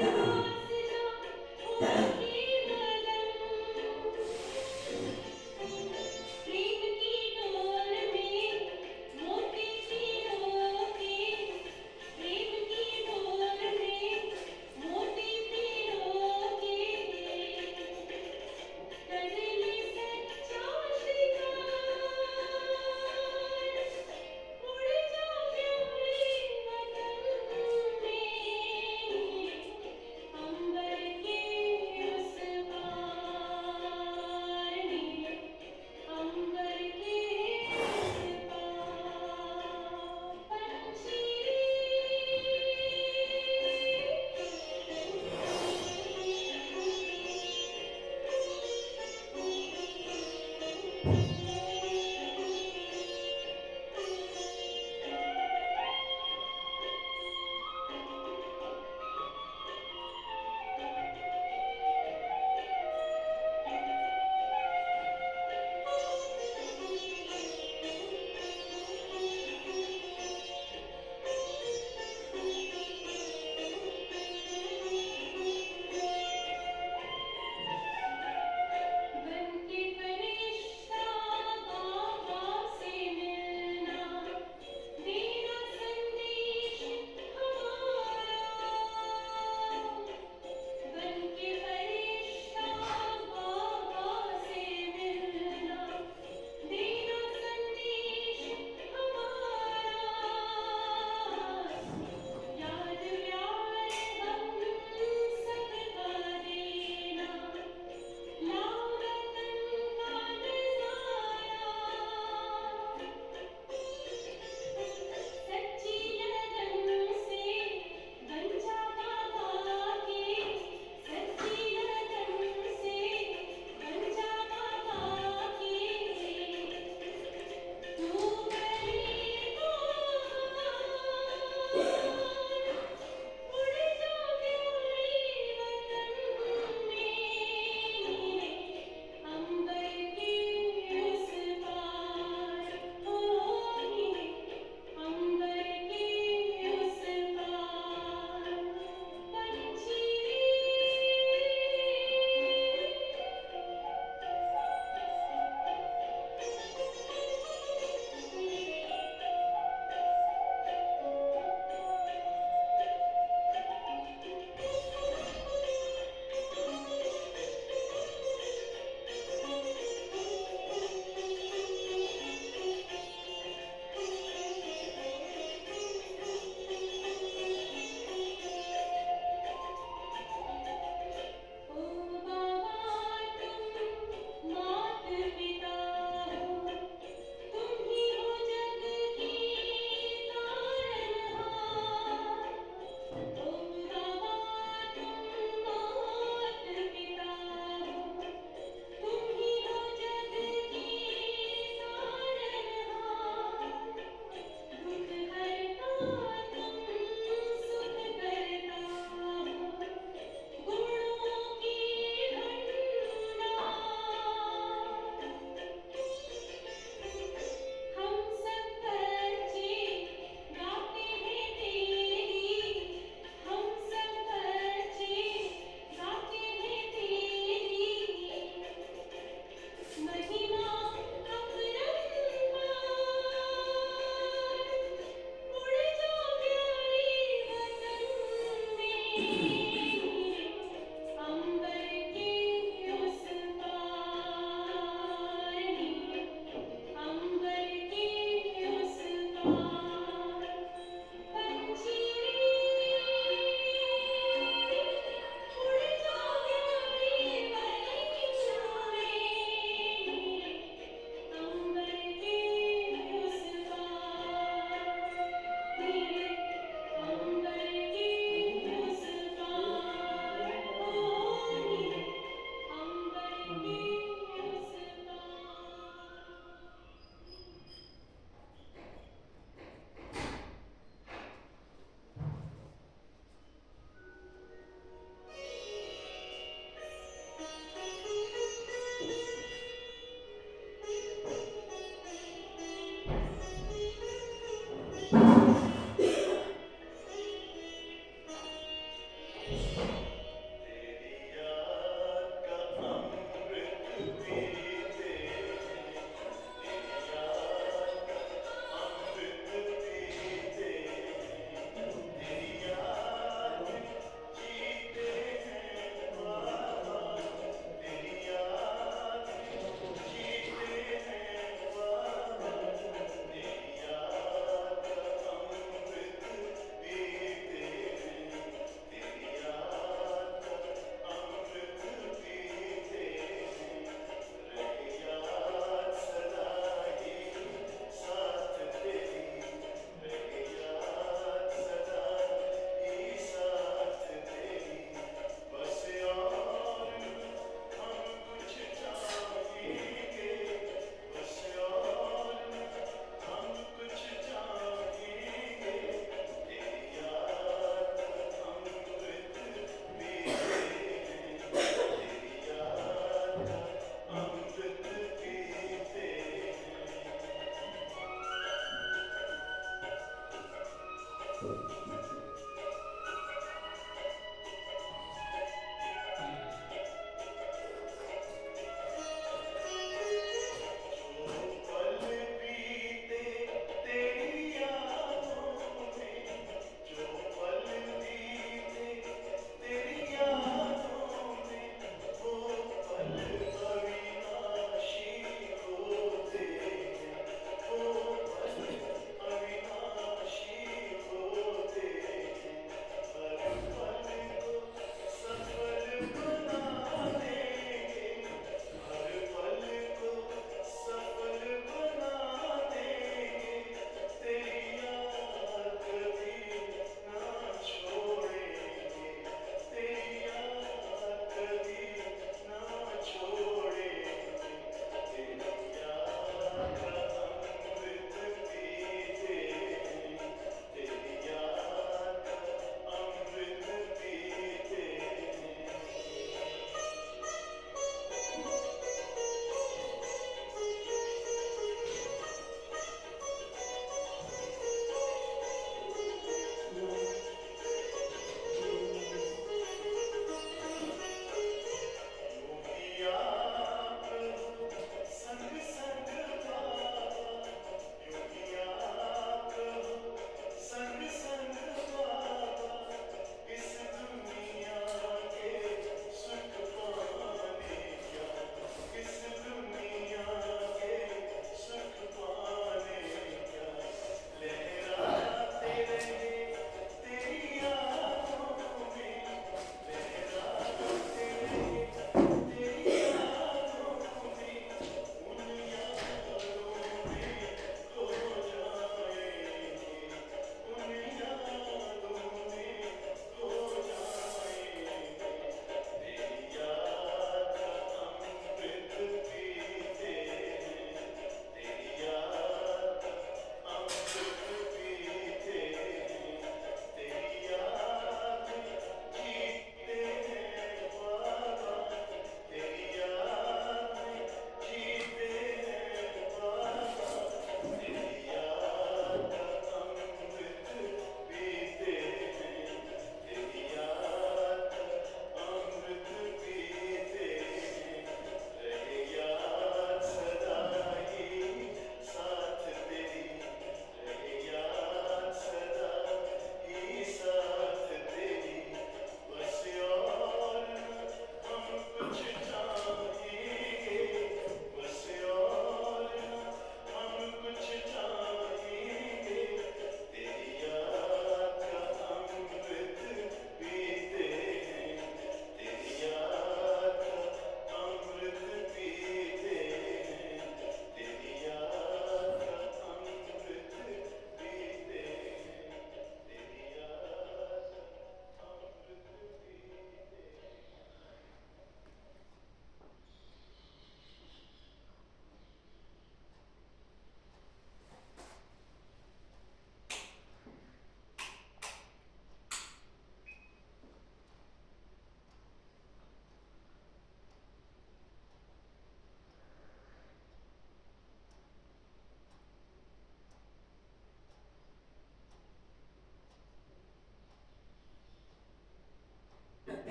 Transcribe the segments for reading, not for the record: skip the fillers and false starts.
पास जा उनके बदन प्रेम की डोर में मोती पिरो के प्रेम की डोर में मोती पिरो के कर ले सच्चा शिकार उड़ जा प्यारे वतन में तेरी याद का अमृत पीते हैं, तेरी याद का अमृत पीते हैं, तेरी याद में जीते हैं बाबा, तेरी याद में जीते हैं बाबा, तेरी याद का अमृत पीते हैं, तेरी याद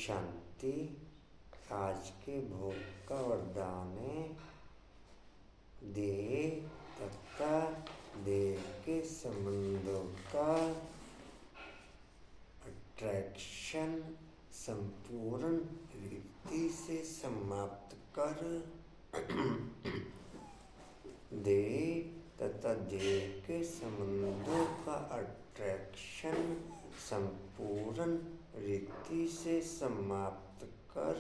शांति। आज के भोग का वरदान है देह तथा देह के संबंधों का अट्रैक्शन संपूर्ण रीति से समाप्त कर देह तथा देह के संबंधों का अट्रैक्शन संपूर्ण रीति से समाप्त कर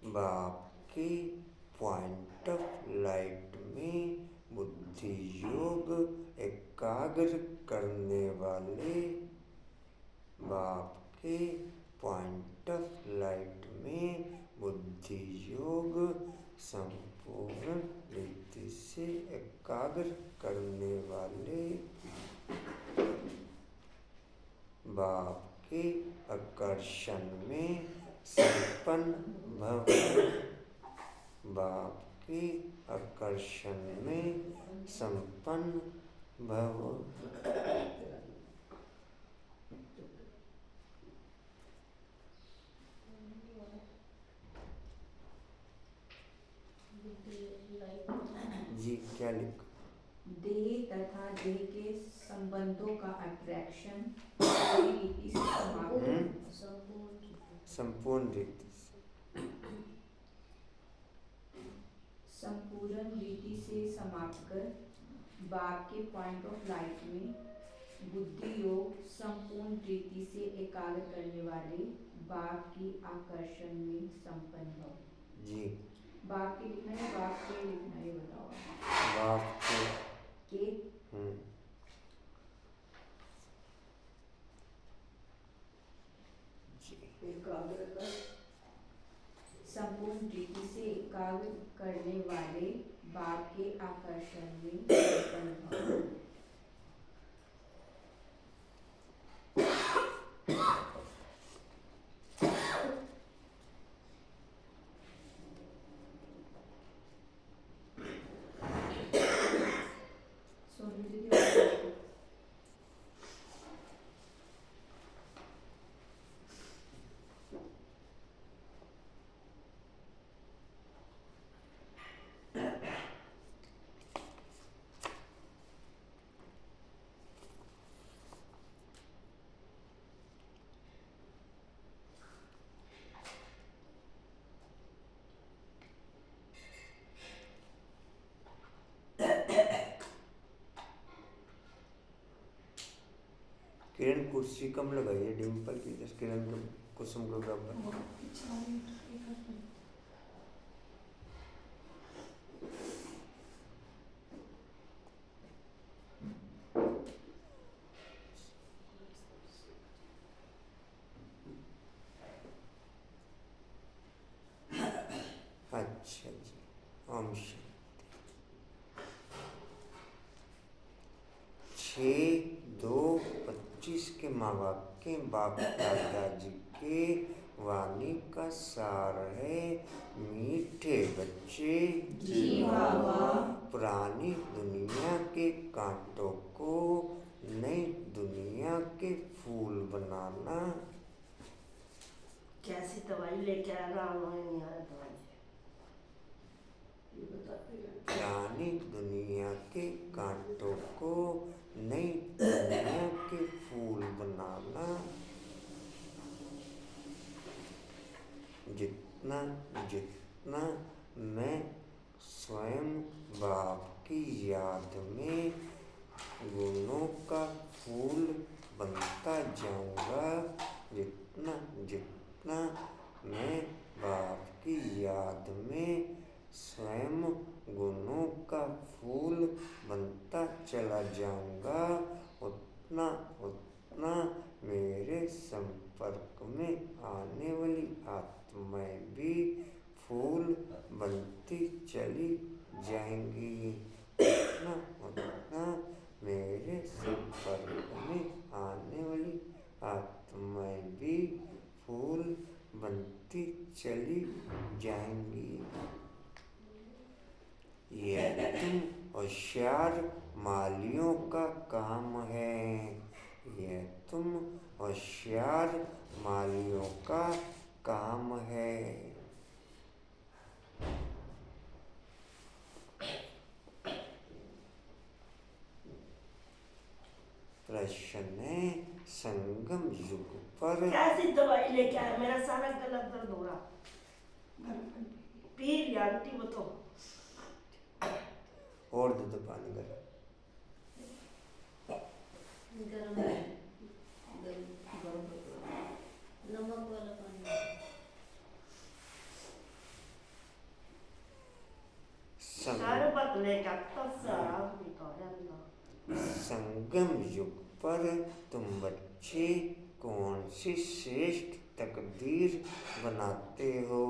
बाप के पॉइंट ऑफ लाइट में बुद्धि योग एकाग्र करने वाले बाप के पॉइंट ऑफ लाइट में बुद्धि योग संपूर्ण रीति से एकाग्र करने वाले बाप के आकर्षण में संपन्न भव। बाप के आकर्षण में संपन्न भव। जी क्या लिखा? देह तथा देह के संबंधों का अट्रैक्शन रीति से संपूर्ण रीति संपूर्ण रीति से समाप्त कर बाप के पॉइंट ऑफ लाइट में बुद्धि योग संपूर्ण रीति से एकाग्र करने वाले बाप की आकर्षण में संपन्न हो। जी बाप के लिखना है, बाप के लिखना है, बताओ। बाप के एकाग्र कर संपूर्ण रीति से एकाग्र करने वाले बाप के आकर्षण में संपन्न हो। किरण कुर्सी कम लगाइए डिम्पल की, जैसे किरण कुसुम के बराबर। अच्छा जी, ओम शांति। 6-2-25 के माँ बाप के बाप दादाजी के वाणी का सार है। मीठे बच्चे जी बाबा। पुरानी दुनिया के कांटों को नई दुनिया के फूल बनाना। कैसी दवाई लेके आ रहा हूँ, नहीं आ रहा दवाई ये बताते हैं। पुरानी दुनिया के कांटों को नई दुनिया के फूल बनाना। जितना जितना मैं स्वयं बाप की याद में गुणों का फूल बनता जाऊंगा, जितना जितना मैं बाप की याद में स्वयं गुणों का फूल बनता चला जाऊंगा, उतना उतना मेरे संपर्क में आने वाली आत्माएं भी फूल बनती चली जाएंगी। उतना उतना मेरे संपर्क में आने वाली आत्माएं भी फूल बनती चली जाएंगी। यदि तुम होशियार मालियों का काम है। यह तुम होशियार मालियों का काम है। प्रश्न है, संगम युग पर कैसी दवाई लेके आया? मेरा सारा गला दर्द हो रहा। पी लिया आंटी वो तो। और दो पानी कर। गरम नमक वाला पानी। सारे बात लेके आता सारा निकाल ना। संगम युग पर तुम बच्चे कौन सी श्रेष्ठ तकदीर बनाते हो?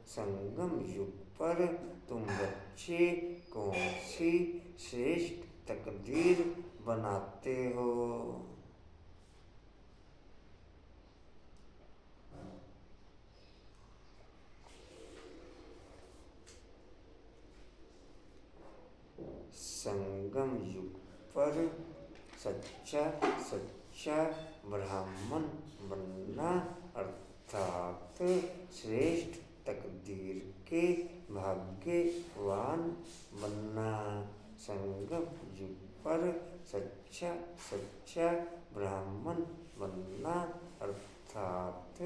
संगम युग पर तुम बच्चे कौन सी श्रेष्ठ तकदीर बनाते हो? संगम युग पर सच्चा ब्राह्मण बनना अर्थात श्रेष्ठ तकदीर के भाग्यवान बनना। संगम युग पर सच्चा ब्राह्मण बनना अर्थात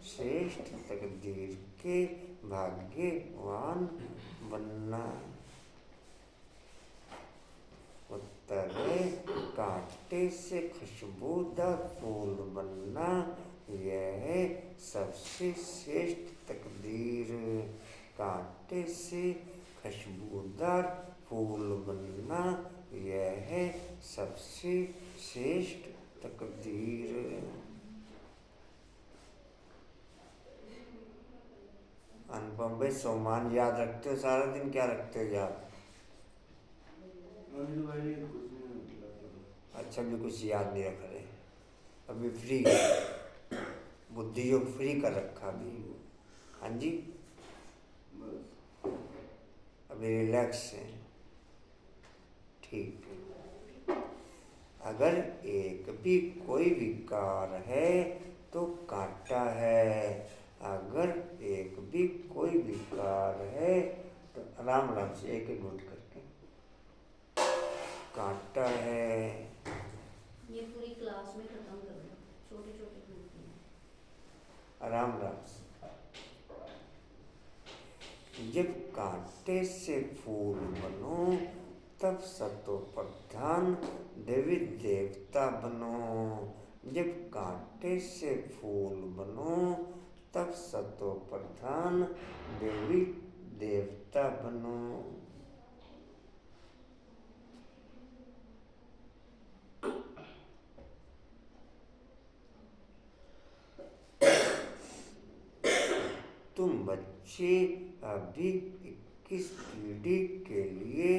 श्रेष्ठ तकदीर के भाग्यवान बनना। उत्तर है, कांटे से खुशबूदार फूल बनना यह है सबसे श्रेष्ठ तकदीर। कांटे से खुशबूदार फूल बनना यह है सबसे श्रेष्ठ तकदीर। अनुपम भाई, सोमान याद रखते हो सारा दिन? क्या रखते हो याद? अच्छा, भी कुछ याद नहीं रख रहे। अभी फ्री बुद्धि योग फ्री कर रखा अभी। हाँ जी, अभी रिलैक्स है। ठीक है। अगर एक भी कोई विकार है तो कांटा है। अगर एक भी कोई विकार है तो आराम से एक एक घुट करके कांटा है। ये पूरी क्लास में खत्म कर दो, छोटे छोटे ग्रुप में। आराम से। जब कांटे से फूल बनो तब सतो प्रधान देवी देवता बनो। जब कांटे से फूल बनो तब सतो प्रधान देवी देवता बनो। तुम बच्चे अभी 21 पीढ़ी के लिए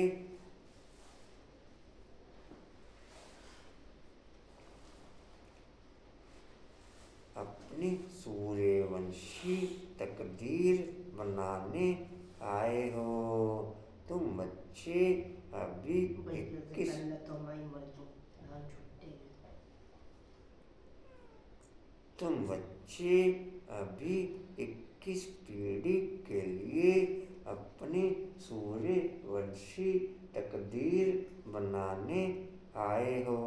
अपनी सूर्यवंशी तकदीर बनाने आए हो। तुम बच्चे अभी 21 तुम बच्चे अभी 21 पीढ़ी के लिए अपनी सूर्यवंशी तकदीर बनाने आए हो।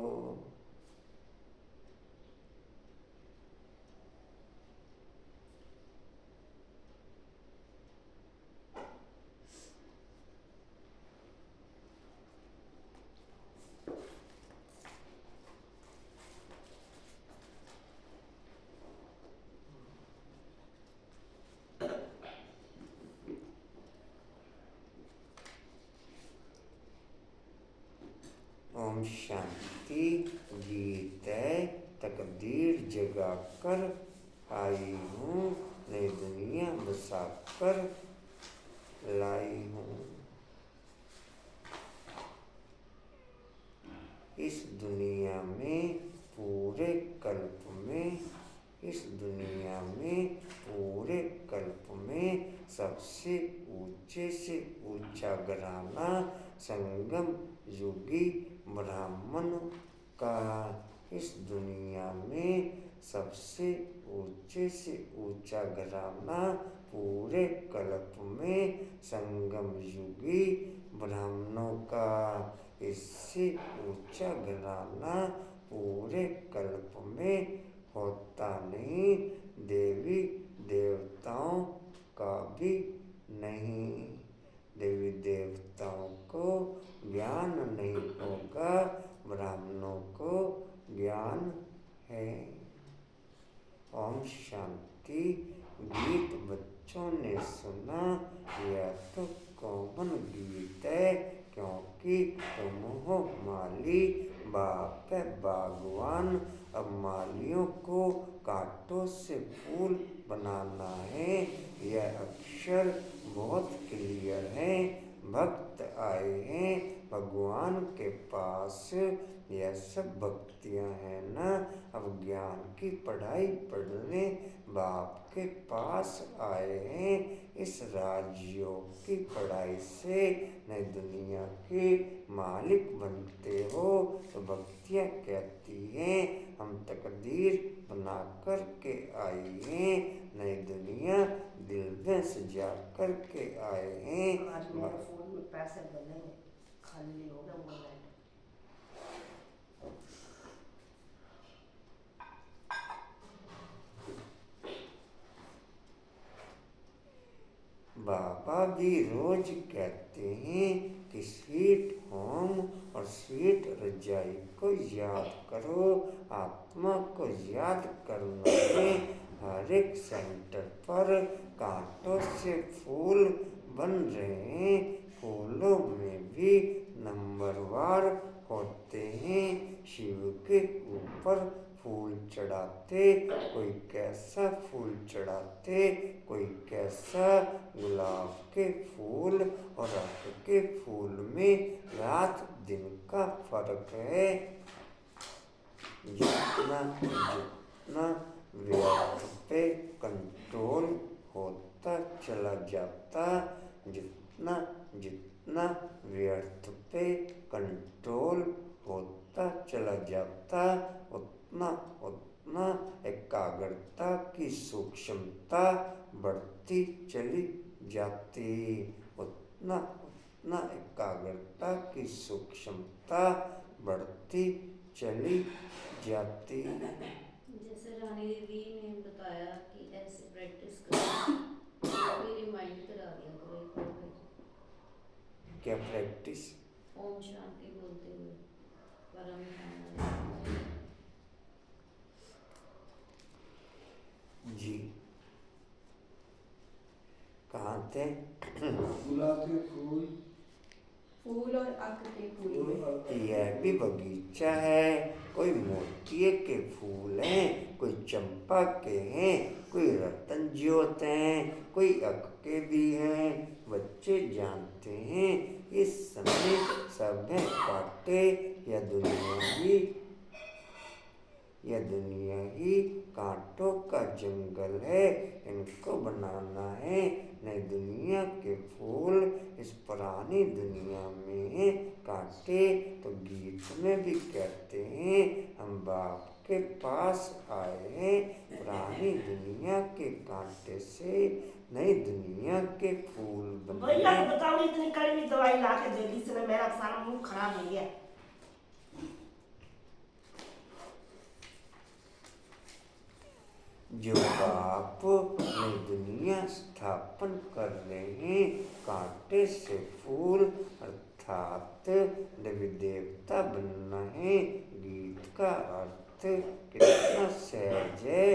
ओम शांति। गीत है, तकदीर जगा कर आई हूँ, नई दुनिया बसा कर लाई हूँ। इस दुनिया में पूरे कल्प में इस दुनिया में पूरे कल्प में सबसे ऊंचे से ऊंचा घराना संगम युगी ब्राह्मण का इस दुनिया में सबसे ऊंचे से ऊंचा घराना पूरे कल्प में संगम युगी ब्राह्मणों का, इससे ऊंचा घराना पूरे कल्प में होता नहीं, देवी देवताओं का भी नहीं। देवी देवताओं को ज्ञान नहीं होगा, ब्राह्मणों को ज्ञान है। ओम शांति। गीत बच्चों ने सुना, यह तो कॉमन गीत है, क्योंकि तुम हो माली, बाप है बागवान। अब मालियों को कांटों से फूल बनाना है। यह अक्षर बहुत क्लियर है। भक्त आए हैं भगवान के पास, यह सब भक्तियां हैं ना। अब ज्ञान की पढ़ाई पढ़ने बाप के पास आए हैं। इस राजयोग की पढ़ाई से नई दुनिया के मालिक बनते हो। तो भक्तियां कहती हैं हम तकदीर बना कर के आए हैं, नई दुनिया दिल में सजा कर के आए हैं। आज मेरे फोन में पैसे बनेंगे, खाली हो गया मोबाइल। बाबा भी रोज कहते हैं कि स्वीट होम और स्वीट रजाई को याद करो। आत्मा को याद करना है। हर एक सेंटर पर कांटों से फूल बन रहे हैं। फूलों में भी नंबरवार होते हैं। शिव के ऊपर फूल चढ़ाते, कोई कैसा फूल चढ़ाते, कोई कैसा। गुलाब के फूल और अरक के फूल में रात दिन का फर्क है। जितना जितना व्यर्थ पे कंट्रोल होता चला जाता, जितना जितना व्यर्थ पे कंट्रोल होता चला जाता, उतना उतना एकाग्रता की सूक्ष्मता बढ़ती चली जाती। उतना उतना एकाग्रता की सूक्ष्मता बढ़ती चली जाती। जैसे रानी दीदी ने बताया कि ऐसे प्रैक्टिस करो, तो रिमाइंड करा दिया करो एक बार। क्या प्रैक्टिस? ओम शांति बोलते हुए परम जी। कहाँ थे? गुलाब के फूल, फूल और अक के फूल में। यह भी बगीचा है। कोई मोतिये के फूल हैं, कोई चंपा के हैं, कोई रतन ज्योत हैं, कोई अक के भी हैं। बच्चे जानते हैं इस समय सब है कांटे। यह दुनिया ही कांटों का जंगल है। इनको बनाना है नई दुनिया के फूल। इस पुरानी दुनिया में कांटे। तो गीत में भी कहते हैं हम बाप के पास आए हैं। पुरानी दुनिया के कांटे से नई दुनिया के फूल भैया बने। बताओ, इतनी कड़वी दवाई ला के दे दी, इसने मेरा सारा मुंह खराब हो गया। जो बाप नई दुनिया स्थापन कर रहे हैं, कांटे से फूल अर्थात देवी देवता बनना है। गीत का अर्थ कितना सहज है।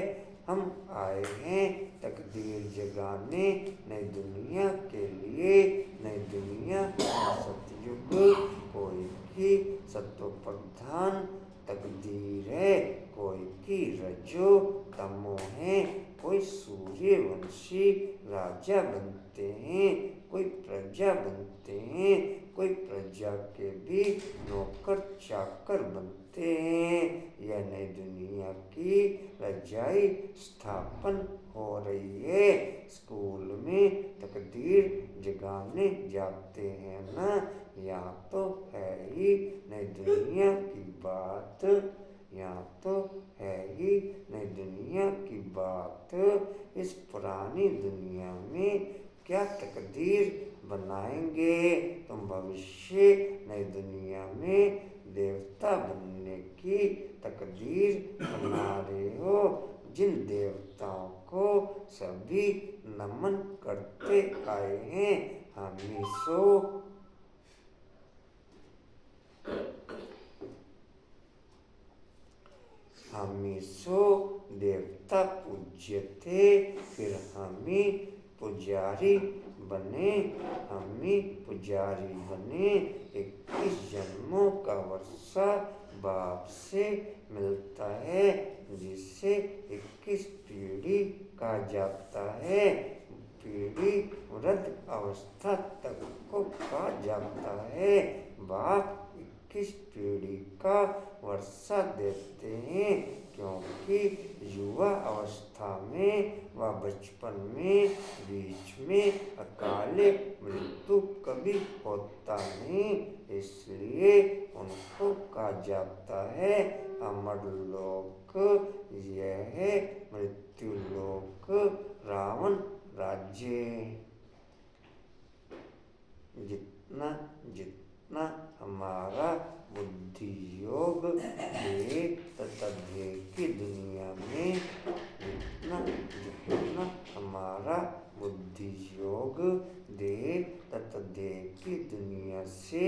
हम आए हैं तकदीर जगाने नई दुनिया के लिए। नई दुनिया सतयुग कोई की सत्व प्रधान तकदीर है, कोई की रजो तमो है। कोई सूर्यवंशी राजा बनते हैं, कोई प्रजा बनते हैं, कोई प्रजा के भी नौकर चाकर बनते देखते हैं यह नई दुनिया की रजाई स्थापन हो रही है। स्कूल में तकदीर जगाने जाते हैं ना, यहाँ तो है ही नई दुनिया की बात, यहाँ तो है ही नई दुनिया की बात। इस पुरानी दुनिया में क्या तकदीर बनाएंगे तुम भविष्य नई दुनिया में देवता बनने की तकदीर बना रहे हो, जिन देवताओं को सभी नमन करते आए हैं हमीसो देवता पूज्य थे, फिर हमी पुजारी बने। 21 जन्मों का वर्षा बाप से मिलता है, जिसे 21 पीढ़ी कहा जाता है। पीढ़ी वृद्ध अवस्था तक को कहा जाता है। बाप 21 पीढ़ी का वर्षा देते हैं, क्योंकि युवा अवस्था में व बचपन में बीच में अकाले मृत्यु कभी होता नहीं, इसलिए उनको कहा जाता है अमर लोक। यह है मृत्यु लोक, रावण राज्य। जितना जितना हमारा बुद्धि योग दे तथा देह की दुनिया में, जितना हमारा बुद्धि योग दे तथा देह की दुनिया से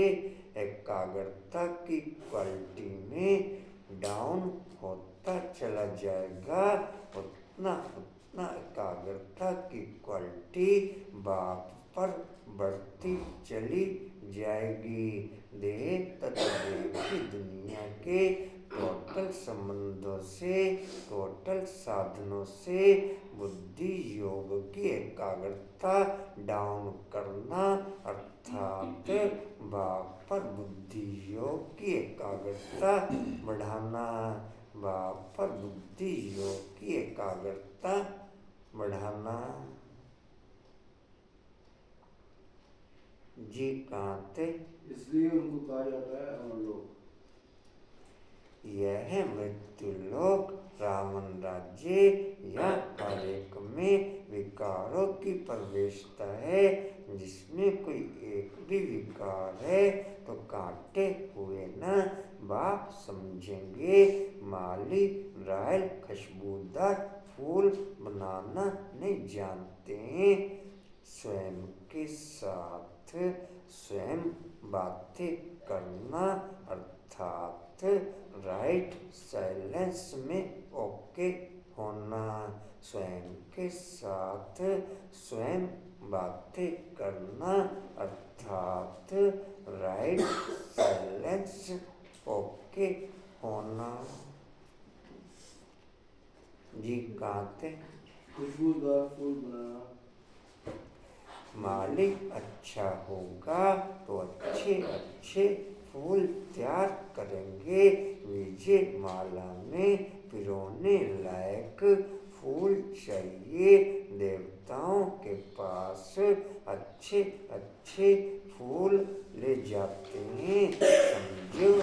एकाग्रता की क्वालिटी में डाउन होता चला जाएगा, उतना उतना एकाग्रता की क्वालिटी बाप पर बढ़ती चली जाएगी। देह तथा देह की दुनिया के टोटल संबंधों से, टोटल साधनों से बुद्धि योग की एकाग्रता डाउन करना, अर्थात बाप पर बुद्धि योग की एकाग्रता बढ़ाना, बाप पर बुद्धि योग की एकाग्रता बढ़ाना। जी कहाँ थे? इसलिए उनको कहा जाता है अमर लोक। यह है मृत्यु लोक, रावण राज्य। यह हर एक में विकारों की प्रवेशता है, जिसमें कोई एक भी विकार है तो काटे हुए न बाप समझेंगे। माली रायल खुशबूदार फूल बनाना नहीं जानते हैं, स्वयं के साथ स्वयं बातें करना, अर्थात राइट साइलेंस में ओके होना, स्वयं के साथ स्वयं बातें करना, अर्थात राइट साइलेंस ओके होना। जी कहाँ थे? खुशबूदार फूल बनाना। मालिक अच्छा होगा तो अच्छे अच्छे फूल तैयार करेंगे। विजय माला में पिरोने लायक फूल चाहिए। देवताओं के पास अच्छे अच्छे फूल ले जाते हैं, समझो।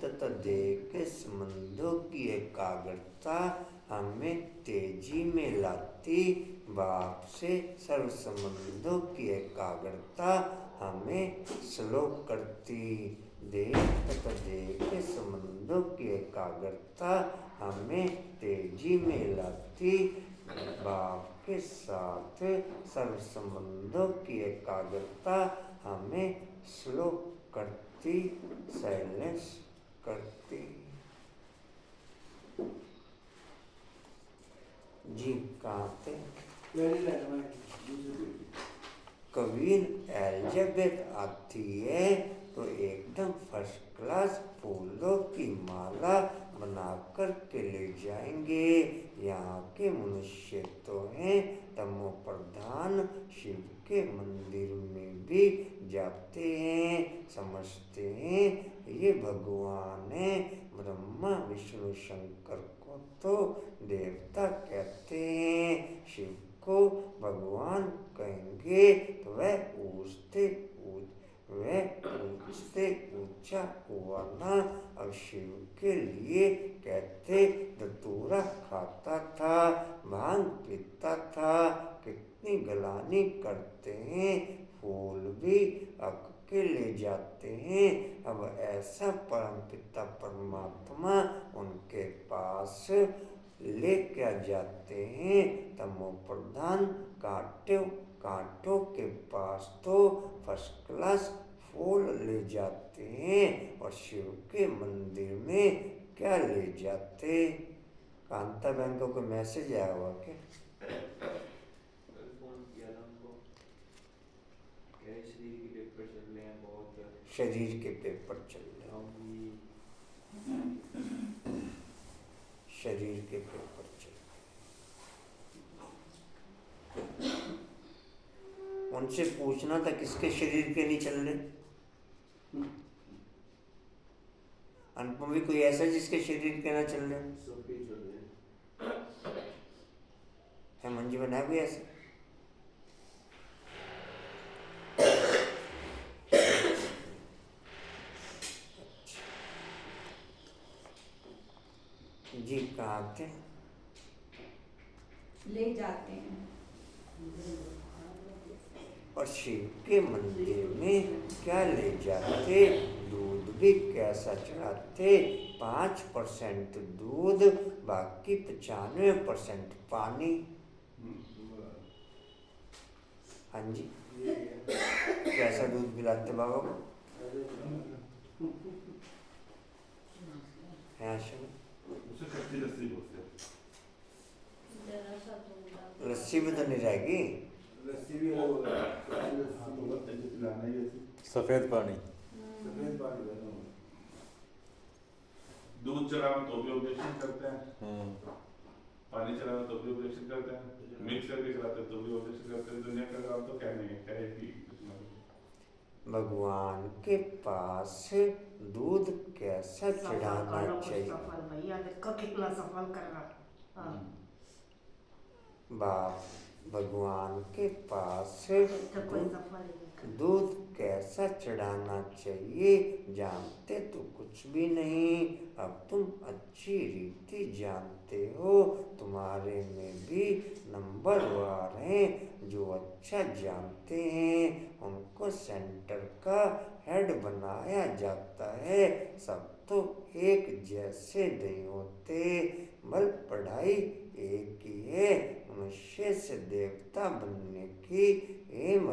तथा देह के संबंधों की एकाग्रता हमें तेजी में लाती, बाप से सर्व संबंधों की एकाग्रता हमें स्लो करती। देह तथा देह के संबंधों की एकाग्रता हमें तेजी में लाती, बाप के साथ सर्व संबंधों की एकाग्रता हमें स्लो करती, साइलेंस करती। जी कहाँ थे? पहली लाइन में दूसरी बेटी कवीन एलिजाबेथ आती है तो एकदम फर्स्ट क्लास फूलों की माला बनाकर के ले जाएंगे। यहाँ के मनुष्य तो हैं तमो प्रधान, शिव के मंदिर में भी जाते हैं, समझते हैं ये भगवान है। ब्रह्मा विष्णु शंकर को तो देवता कहते हैं, शिव को भगवान कहेंगे तो वह ऊंचा हुआ ना। अब शिव के लिए कहते धतूरा खाता था, भांग पीता था, कितनी गलानी करते हैं, फूल भी अक के ले जाते हैं। अब ऐसा परमपिता परमात्मा उनके पास ले क्या जाते हैं। तमो प्रधान कांटों के पास तो फर्स्ट क्लास फूल ले जाते हैं और शिव के मंदिर में क्या ले जाते। कांता बहन को कोई मैसेज आया हुआ क्या? कल फोन किया था उनको, कह रहे शरीर के पेपर चल रहे हैं बहुत। शरीर के पेपर चल रहे हैं, शरीर के पेपर चल रहे हैं। उनसे पूछना था किसके शरीर के नहीं चल रहे। अनुपम भी कोई ऐसा जिसके शरीर के ना चल रहे सबके चल रहे है? मंजी बनाया कोई ऐसा? जी कहाँ थे? ले जाते हैं। और शिव के मंदिर में क्या ले जाते? दूध भी कैसा चढ़ाते? 5% दूध, बाकी 95% पानी। हाँ जी, कैसा दूध पिलाते बाबा को? है आशा? उसे कच्ची लस्सी बोलते हैं। जरा सा तो लस्सी भी तो नहीं रहेगी। लस्सी भी अलग होता है, कच्ची लस्सी तो बहुत तेज पिलाना ही ऐसी सफेद पानी। सफेद पानी देना होगा। दूध चढ़ाना तो भी ऑब्जेक्शन करते हैं, पानी चढ़ाना तो भी ऑब्जेक्शन करते हैं, मिक्स करके चलाते तो भी ऑब्जेक्शन करते हैं। दुनिया का काम तो क्या नहीं है, क्या है कि भगवान के पास दूध कैसा चढ़ाना चाहिए? सफल भैया देखो कितना सफल कर रहा। हाँ बाप भगवान के पास तो कोई सफल नहीं। दूध कैसा चढ़ाना चाहिए जानते तो कुछ भी नहीं। अब तुम अच्छी रीति जानते हो, तुम्हारे में भी नंबरवार हैं जो अच्छा जानते हैं, उनको सेंटर का हेड बनाया जाता है। सब तो एक जैसे नहीं होते, बल पढ़ाई एक ही है, मनुष्य से देवता बनने की एम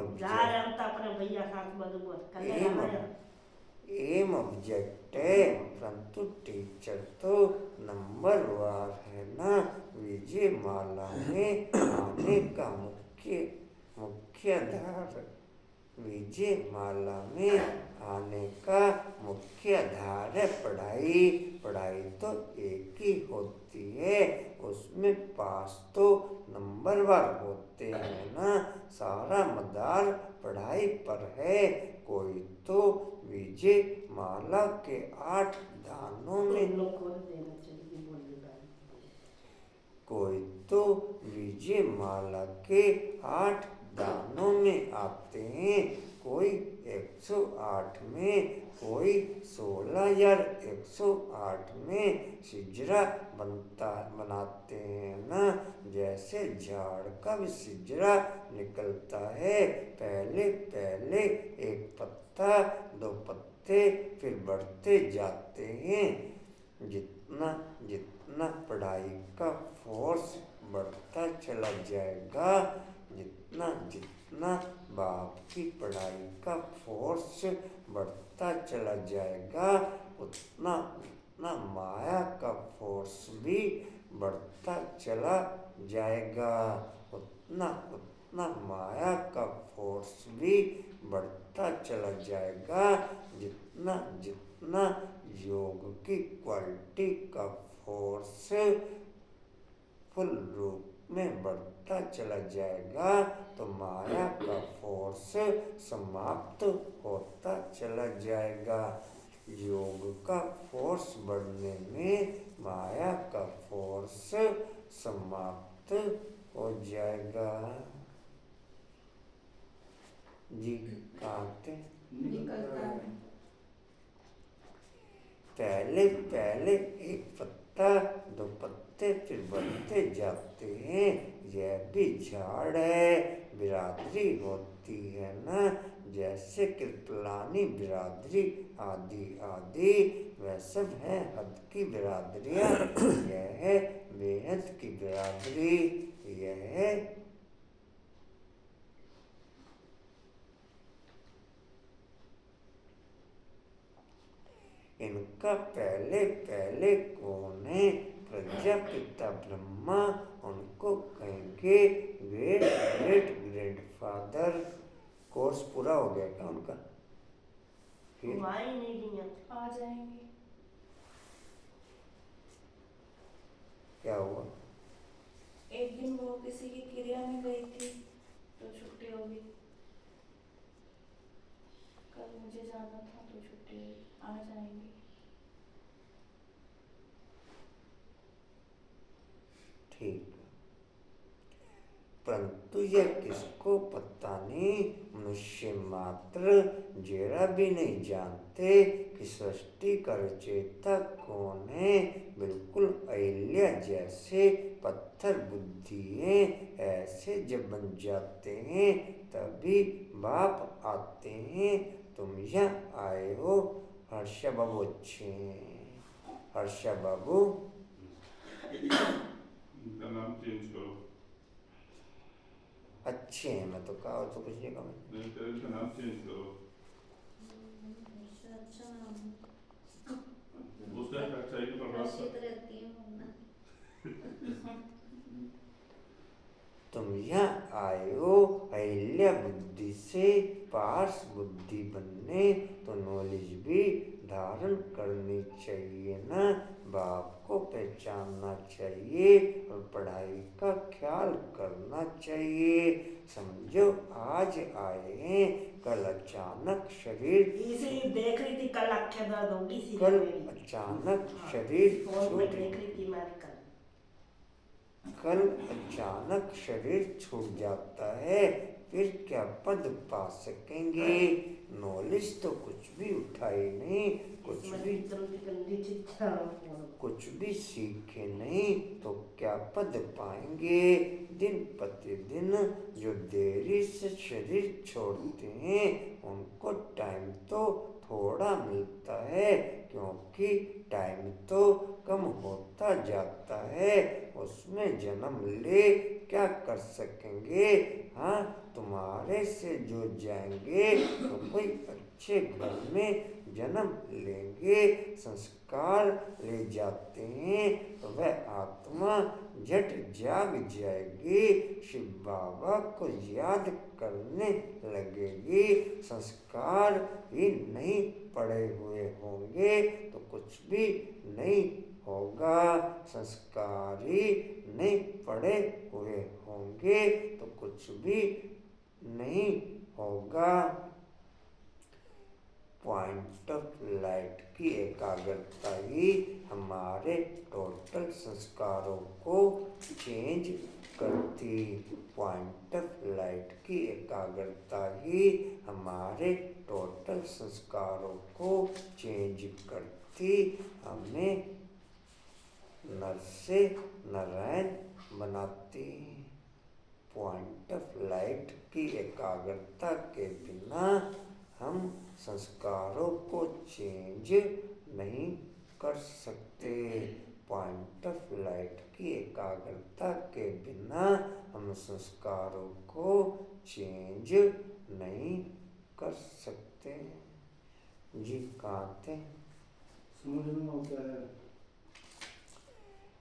ऑब्जेक्ट है, परंतु टीचर तो नंबरवार है ना। विजय माला में आने का मुख्य धार, विजय माला में आने का मुख्य आधार है पढ़ाई। पढ़ाई तो एक ही होती है, उसमें पास तो नंबरवार होते हैं ना। सारा मदार पढ़ाई पर है। कोई तो विजय माला के 8 दानों में, कोई तो विजय माला के 8 दानों में आते हैं, कोई 108 में, कोई 16,108 में सिजरा बनाते हैं ना। जैसे झाड़ का भी सिजरा निकलता है, पहले पहले एक पत्ता, 2 पत्ते, फिर बढ़ते जाते हैं। जितना जितना पढ़ाई का फोर्स बढ़ता चला जाएगा, जितना जितना बाप की पढ़ाई का फोर्स बढ़ता चला जाएगा, उतना उतना माया का फोर्स भी बढ़ता चला जाएगा, उतना उतना माया का फोर्स भी बढ़ता चला जाएगा। जितना जितना योग की क्वालिटी का फोर्स फुल रूप में बढ़ता चला जाएगा तो माया का फोर्स समाप्त होता चला जाएगा। योग का फोर्स बढ़ने में माया का फोर्स समाप्त हो जाएगा। जी कहते निकलता है। पहले पहले एक पत्ता दो पत्ते फिर बढ़ते जाते हैं। यह भी झाड़ है, बिरादरी होती है ना, जैसे कृपलानी बिरादरी आदि आदि, वह सब है हद की बिरादरियाँ। यह है बेहद की बिरादरी। यह है इनका पहले पहले कौन है? प्रजापिता ब्रह्मा, उनको कहेंगे ग्रेट ग्रेट ग्रैंडफादर। कोर्स पूरा हो गया क्या उनका? फिर हुआ ही नहीं दिया। आ जाएंगे। क्या हुआ? एक दिन वो किसी की क्रिया में गई थी तो छुट्टी हो गई। कल मुझे जाना था तो छुट्टी हुई। आ जाएंगे। ठीक, परंतु यह किसको पता नहीं, मनुष्य मात्र जरा भी नहीं जानते कि सृष्टि का रचयिता कौन है। बिल्कुल अहिल्या जैसे पत्थर बुद्धि है, ऐसे जब बन जाते हैं तभी बाप आते हैं। तुम यहाँ आए हो हर्षा बाबू, अच्छे हर्षा बाबू। इनका नाम चेंज करो। अच्छे हैं, मैं तो कहा और तो कुछ नहीं कहा। नहीं तो इनका नाम चेंज करो। अच्छा नाम उसका एक अच्छा ही प्रभाव था। हर्षित रहती हूँ ना। तुम यहाँ आए हो अहिल्या बुद्धि से पार्श बुद्धि बनने, तो नॉलेज भी धारण करनी चाहिए ना। बाप को पहचानना चाहिए और पढ़ाई का ख्याल करना चाहिए। समझो आज आए हैं, कल अचानक शरीर इसी देख रही थी, कल आंखें दर्द होगी सी कल मेरी। अचानक शरीर फोन में छूट देख रही थी मैं कल अचानक शरीर छूट जाता है, फिर क्या पद पा सकेंगे? नॉलेज तो कुछ भी उठाई नहीं, कुछ भी सीखे नहीं, तो क्या पद पाएंगे? दिन प्रतिदिन जो देरी से शरीर छोड़ते हैं उनको टाइम तो थोड़ा मिलता है, क्योंकि टाइम तो कम होता जाता है। उसमें जन्म ले क्या कर सकेंगे? हाँ, तुम्हारे से जो जाएंगे तो कोई अच्छे घर में जन्म लेंगे, संस्कार ले जाते हैं तो वह आत्मा झट जाग जाएगी, शिव बाबा को याद करने लगेगी। संस्कार ही नहीं पड़े हुए होंगे तो कुछ भी नहीं होगा। संस्कार ही नहीं पड़े हुए होंगे तो कुछ भी नहीं होगा। पॉइंट ऑफ लाइट की एकाग्रता ही हमारे टोटल संस्कारों को चेंज करती। पॉइंट ऑफ लाइट की एकाग्रता ही हमारे टोटल संस्कारों को चेंज करती, हमें नर से नारायण बनाती। पॉइंट ऑफ लाइट की एकाग्रता के बिना हम संस्कारों को चेंज नहीं कर सकते। पॉइंट ऑफ लाइट की एकाग्रता के बिना हम संस्कारों को चेंज नहीं कर सकते। जी कहते समझ में आता है।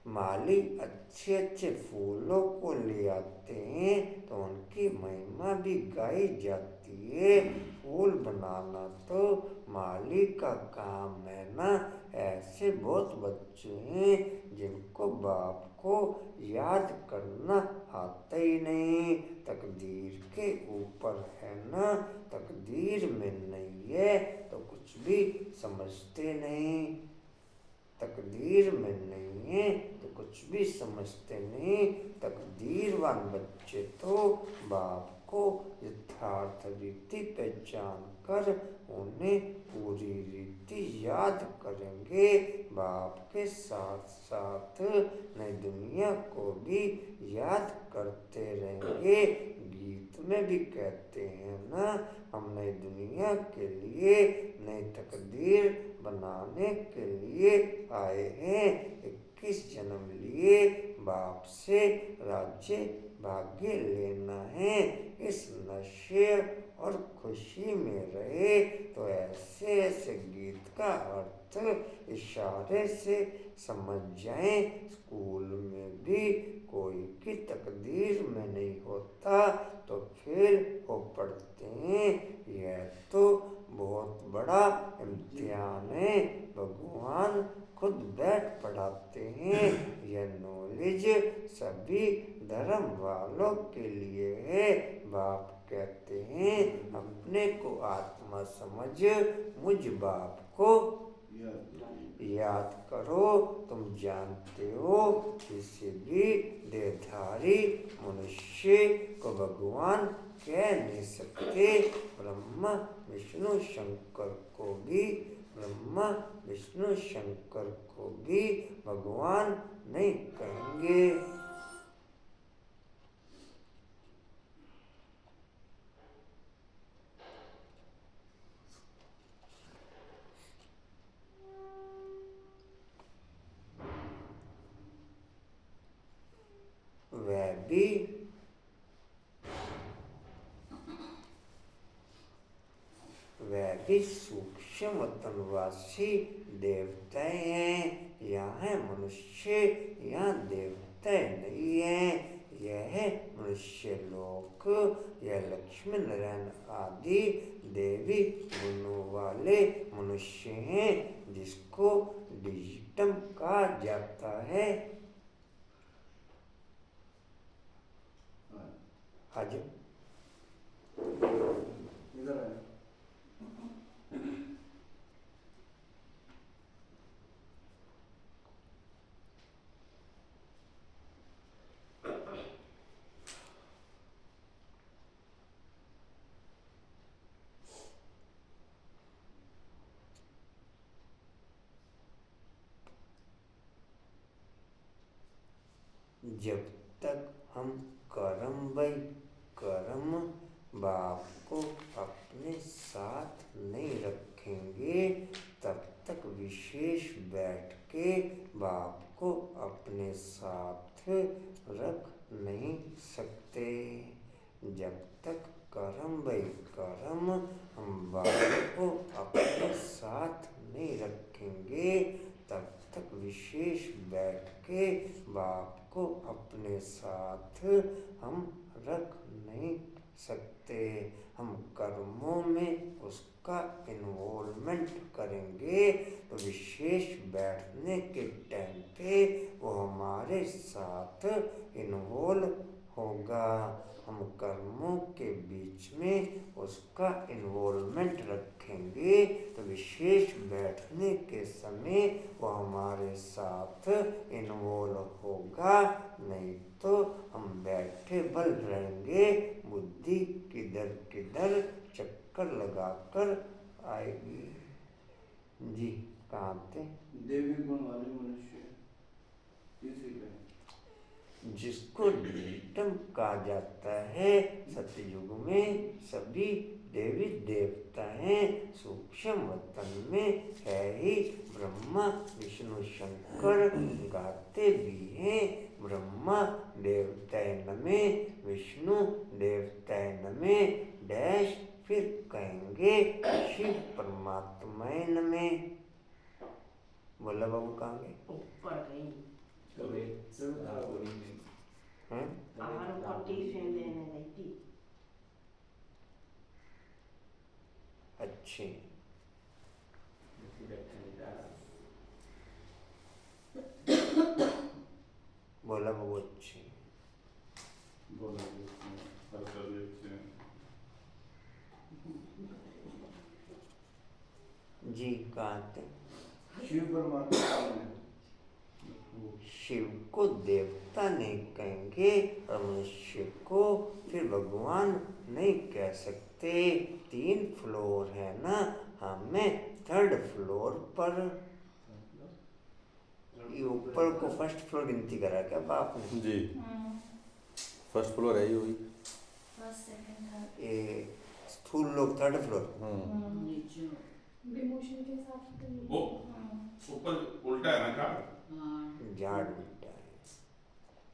माली अच्छे अच्छे फूलों को ले आते हैं तो उनकी महिमा भी गाई जाती है। फूल बनाना तो माली का काम है ना। ऐसे बहुत बच्चे हैं जिनको बाप को याद करना आता ही नहीं। तकदीर के ऊपर है ना, तकदीर में नहीं है तो कुछ भी समझते नहीं। तकदीर में नहीं है तो कुछ भी समझते नहीं। तकदीरवान बच्चे तो बाप को यथार्थ रीति पहचान कर उन्हें पूरी रीति याद करेंगे। बाप के साथ साथ नई दुनिया को भी याद करते रहेंगे। गीत में भी कहते हैं ना, हम नई दुनिया के लिए नई तकदीर बनाने के लिए आए हैं। 21 जन्म लिए बाप से राज्य भाग्य लेना है। इस नशे और खुशी में रहे तो ऐसे ऐसे गीत का अर्थ इशारे से समझ जाएं। स्कूल में भी कोई की तकदीर में नहीं होता तो फेल हो पड़ते हैं। यह तो बहुत बड़ा इम्तिहान है। भगवान खुद बैठ पढ़ाते हैं। यह नॉलेज सभी धर्म वालों के लिए है। बाप कहते हैं अपने को आत्मा समझ मुझ बाप को याद करो। तुम जानते हो किसी भी देहधारी मनुष्य को भगवान कह नहीं सकते। ब्रह्मा विष्णु शंकर को भी भगवान नहीं कहेंगे। वह भी सूक्ष्म वतनवासी देवताएं हैं। यहाँ है मनुष्य, यहाँ देवता नहीं है। यह मनुष्य लोक, यह लक्ष्मी नारायण आदि देवी गुणों वाले मनुष्य हैं जिसको डिजिटम कहा जाता है। आज इधर आए। जब तक हम कर्म बाप को अपने साथ नहीं रखेंगे तब तक विशेष बैठ के बाप को अपने साथ रख नहीं सकते। जब तक कर्म हम बाप को अपने साथ नहीं रखेंगे तब तक विशेष बैठ के बाप को अपने साथ हम रख नहीं सकते। हम कर्मों में उसका इन्वॉल्वमेंट करेंगे तो विशेष बैठने के टाइम पे वो हमारे साथ इन्वॉल्व होगा। हम कर्मों के बीच में उसका इन्वॉल्वमेंट रखेंगे तो विशेष बैठने के समय वो हमारे साथ इन्वॉल्व होगा। नहीं तो हम बैठे बल रहेंगे, बुद्धि किधर किधर चक्कर लगाकर आएगी। जी कहाँ थे? देवी गुण वाले मनुष्य किसी का जिसको डिजिटम कहा जाता है। सतयुग में सभी देवी देवता हैं। सूक्ष्म वतन में है ही ब्रह्मा विष्णु शंकर गाते भी हैं। ब्रह्मा देवताय नमे विष्णु देवताय नमे डैश फिर कहेंगे शिव परमात्माय नमे। बोला बाबू कहेंगे ऊपर गई कभी पूरी नहीं हैं? आहार को टिफिन देने गई थी। अच्छी बैठा नहीं जा रहा। बोला वो अच्छी। बोला भी अच्छे हैं, हल्का भी अच्छे हैं। जी कहाँ थे? शिव परमात्मा कौन है? शिव को देवता नहीं कहेंगे और मनुष्य को फिर भगवान नहीं कह सकते। 3 फ्लोर है ना, हमें 3rd फ्लोर पर। ये ऊपर को 1st फ्लोर गिनती करा क्या बाप ने? जी फर्स्ट फ्लोर है ही वही। फर्स्ट सेकंड थर्ड ये स्थूल लोग 3rd फ्लोर। डिमोशन के हिसाब से तो वो ऊपर उल्टा है ना का? झाड़ उल्टा है।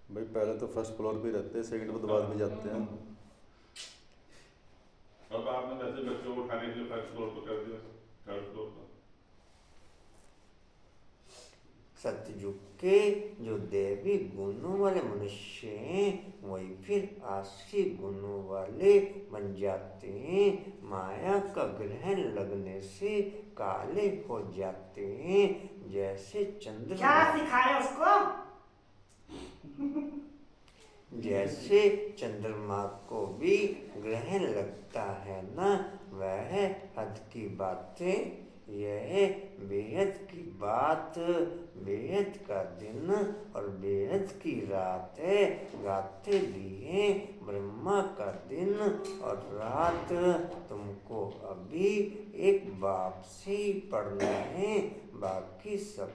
भाई पहले तो फर्स्ट फ्लोर पे रहते हैं, सेकंड पे तो बाद में जाते हैं। अब आपने वैसे बच्चों को उठाने के लिए 1st फ्लोर पर कर दिया, 3rd फ्लोर पर। सतयुग के जो देवी गुणों वाले मनुष्य हैं वही फिर आसुरी गुणों वाले बन जाते हैं। माया का ग्रहण लगने से काले हो जाते हैं, जैसे क्या चंद्रमा। सिखाया उसको? जैसे चंद्रमा को भी ग्रहण लगता है ना, वह हद की बातें। यह बेहद की बात, बेहद का दिन और बेहद की रात है। गाते भी हैं ब्रह्मा का दिन और रात। तुमको अभी एक बाप से ही पढ़ना है, बाकी सब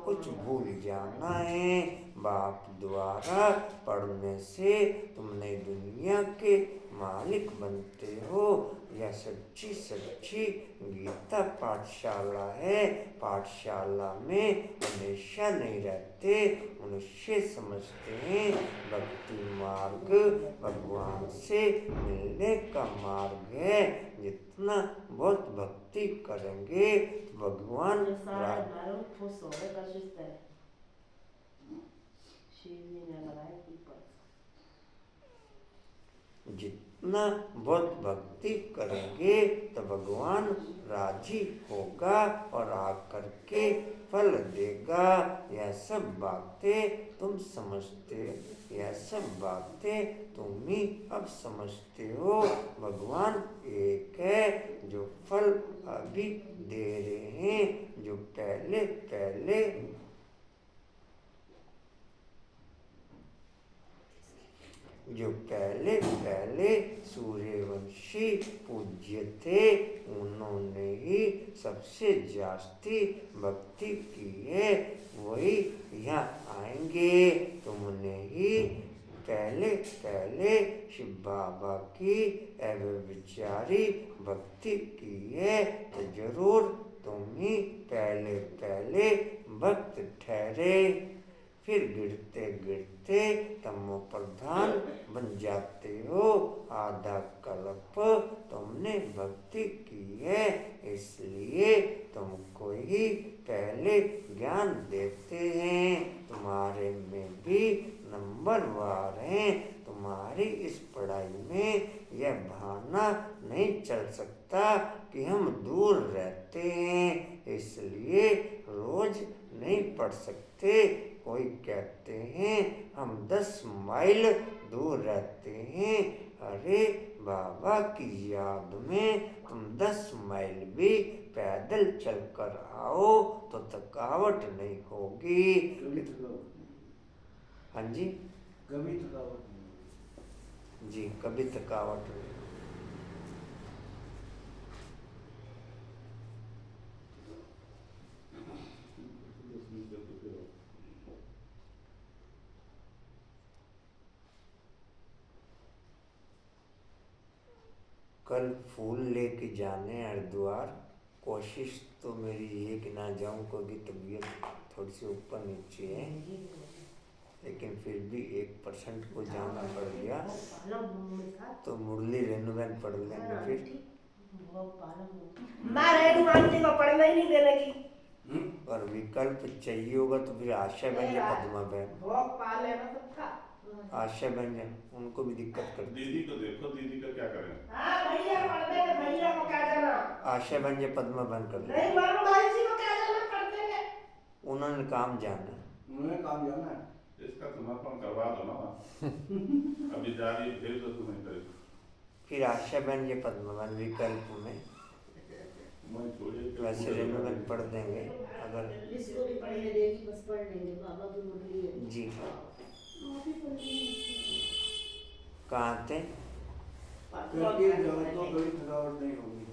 कुछ भूल जाना है। बाप द्वारा पढ़ने से तुम नई दुनिया के मालिक बनते हो। यह सच्ची सच्ची गीता पाठशाला है। पाठशाला में हमेशा नहीं रहते, मनुष्य समझते हैं भक्ति मार्ग भगवान से मिलने का मार्ग है। जितना बहुत भक्ति करेंगे भगवान सारे बारों को सोने का शिष्ट है। शिव जी ने लगाया ऊपर। जितना बहुत भक्ति करेंगे तो भगवान राजी होगा और आकर के फल देगा। यह सब बातें तुम समझते, यह सब बातें तुम ही अब समझते हो। भगवान एक है जो फल अभी दे रहे हैं, जो पहले पहले सूर्यवंशी पूज्य थे, उन्होंने ही सबसे जास्ती भक्ति की है। वही यहाँ आएंगे। तुमने ही पहले शिव बाबा की अव्यभिचारी भक्ति की है, तो जरूर तुम ही पहले भक्त ठहरे। फिर गिरते गिरते तमो प्रधान बन जाते हो। आधा कल्प तुमने भक्ति की है, इसलिए तुमको ही पहले ज्ञान देते हैं। तुम्हारे में भी नंबरवार हैं। तुम्हारी इस पढ़ाई में यह बहाना नहीं चल सकता कि हम दूर रहते हैं, इसलिए रोज नहीं पढ़ सकते। कोई कहते हैं हम 10 माइल दूर रहते हैं। अरे बाबा की याद में तुम 10 माइल भी पैदल चलकर आओ तो थकावट नहीं होगी। कभी थकावट हाँ जी कभी थकावट नहीं। जी कभी थकावट नहीं। कल फूल लेके जाने हरिद्वार। कोशिश तो मेरी ये कि ना जाऊं, क्योंकि तबीयत थोड़ी सी ऊपर नीचे है, लेकिन फिर भी 1% को जाना पड़ गया तो मुरली रेणुबेन पढ़ लेंगे। फिर मैं रेणु आंटी को पढ़ने ही नहीं देने की। और विकल्प चाहिए होगा तो फिर आशा व्यंजन पद्मा बहन, भोग पा लेना सबका। आशा व्यंजन उनको भी दिक्कत करती दीदी को देखो, दीदी का क्या करें। हाँ भैया पढ़ देंगे, भैया को क्या जाना। आशा व्यंजन पद्मा बहन कर नहीं मालूम भाई जी को क्या जाना, पढ़ देंगे। उन्होंने काम जाना है। उन्हें काम जाना है। इसका समर्पण करवा दो ना। अभी जा रही है, भेज दो, तुम नहीं करेगी। फिर आशा व्यंजन पद्मा बहन विकल्प में मैं छोड़िए कि वैसे पूरे रेणु लोग- पढ़ देंगे अगर इसको भी पढ़ने देगी, बस पढ़ लेंगे, बाबा तो मुझे लिए जी। आप ही पढ़ लेंगे। कहाँ थे? करके जाओ तो कोई थकावट नहीं होगी।